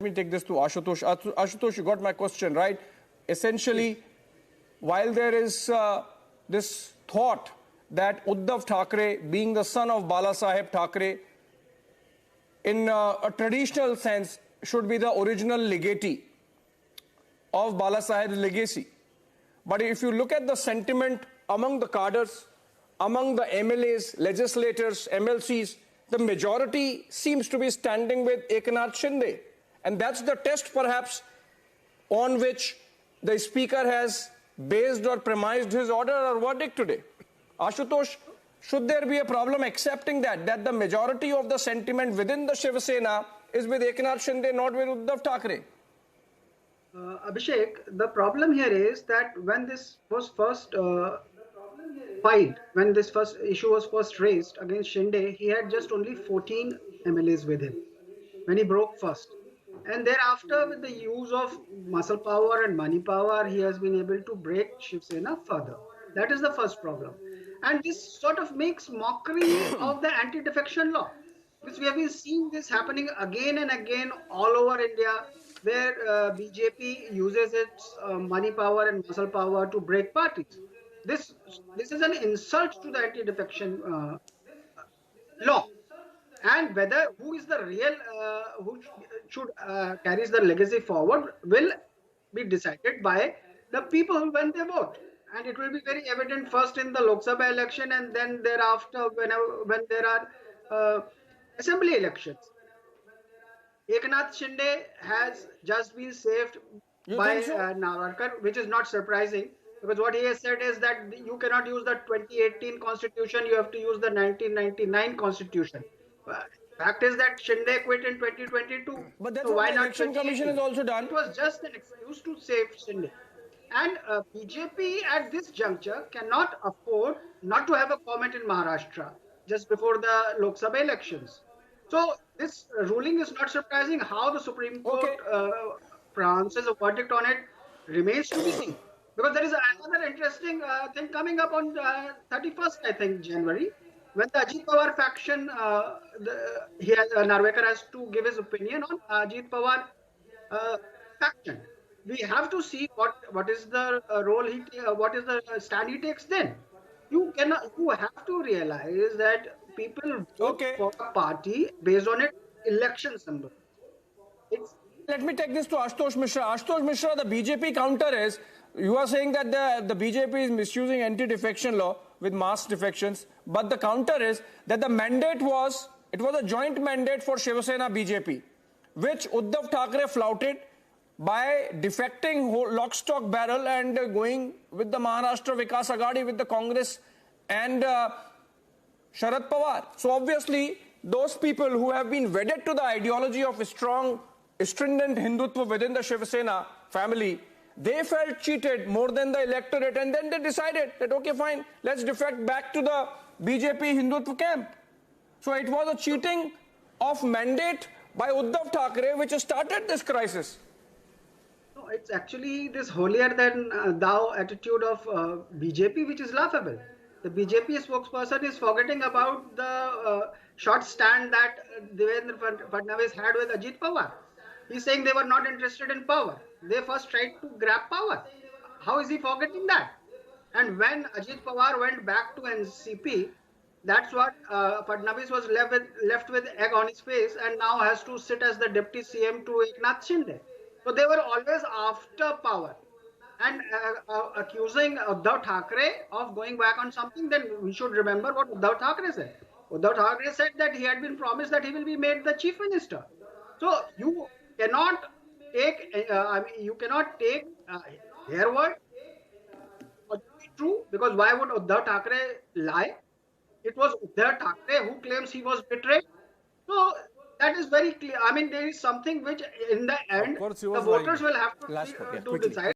me take this to Ashutosh. Ashutosh, you got my question, right? Essentially, while there is this thought that Uddhav Thackeray, being the son of Bala Saheb Thackeray, in a traditional sense, should be the original legatee of Bala Saheb's legacy. But if you look at the sentiment among the cadres, among the MLAs, legislators, MLCs, the majority seems to be standing with Eknath Shinde. And that's the test, perhaps, on which the Speaker has based or premised his order or verdict today. Ashutosh, should there be a problem accepting that the majority of the sentiment within the Shiv Sena is with Eknath Shinde, not with Uddhav Thackeray? Abhishek, the problem here is that when this was first when this first issue was first raised against Shinde, he had just only 14 MLAs with him when he broke first. And thereafter, with the use of muscle power and money power, he has been able to break Shiv Sena further. That is the first problem. And this sort of makes mockery of the anti-defection law. Because we have been seeing this happening again and again all over India, where BJP uses its money power and muscle power to break parties. This is an insult to the anti-defection law. And whether who is the real, who should carries the legacy forward will be decided by the people when they vote. And it will be very evident first in the Lok Sabha election and then thereafter when there are assembly elections. Eknath Shinde has just been saved by Navarkar, which is not surprising. Because what he has said is that you cannot use the 2018 constitution, you have to use the 1999 constitution. Fact is that Shinde quit in 2022. But that's so what why the not election commission has also done. It was just an excuse to save Shinde. And BJP at this juncture cannot afford not to have a comment in Maharashtra just before the Lok Sabha elections. So this ruling is not surprising. How the Supreme Court pronounces a verdict on it remains to be seen. Because there is another interesting thing coming up on 31st, I think, January, when the Ajit Pawar faction, Narvekar has to give his opinion on Ajit Pawar faction. We have to see what is the role what is the stand he takes then. You have to realize that people vote for a party based on its election symbol. Let me take this to Ashutosh Mishra. Ashutosh Mishra, the BJP counter is, you are saying that the BJP is misusing anti-defection law with mass defections, but the counter is that the mandate was a joint mandate for Shiv Sena BJP, which Uddhav Thackeray flouted by defecting lock, stock, barrel and going with the Maharashtra Vikas Aghadi, with the Congress and Sharad Pawar. So obviously, those people who have been wedded to the ideology of a strong, stringent Hindutva within the Shiv Sena family, they felt cheated more than the electorate, and then they decided that, okay, fine, let's defect back to the BJP Hindutva camp. So it was a cheating of mandate by Uddhav Thackeray which started this crisis. No, it's actually this holier than thou attitude of BJP which is laughable. The BJP spokesperson is forgetting about the short stand that Devendra Fadnavis had with Ajit Pawar. He's saying they were not interested in power. They first tried to grab power. How is he forgetting that? And when Ajit Pawar went back to NCP, that's what Fadnavis was left with egg on his face and now has to sit as the deputy CM to Eknath Shinde. So they were always after power. And accusing Uddhav Thackeray of going back on something, then we should remember what Uddhav Thackeray said. Uddhav Thackeray said that he had been promised that he will be made the chief minister. So you cannot take, their word to be true, because why would Uddhav Thackeray lie? It was Uddhav Thackeray who claims he was betrayed. So that is very clear. I mean, there is something which in the end, the voters will have to decide.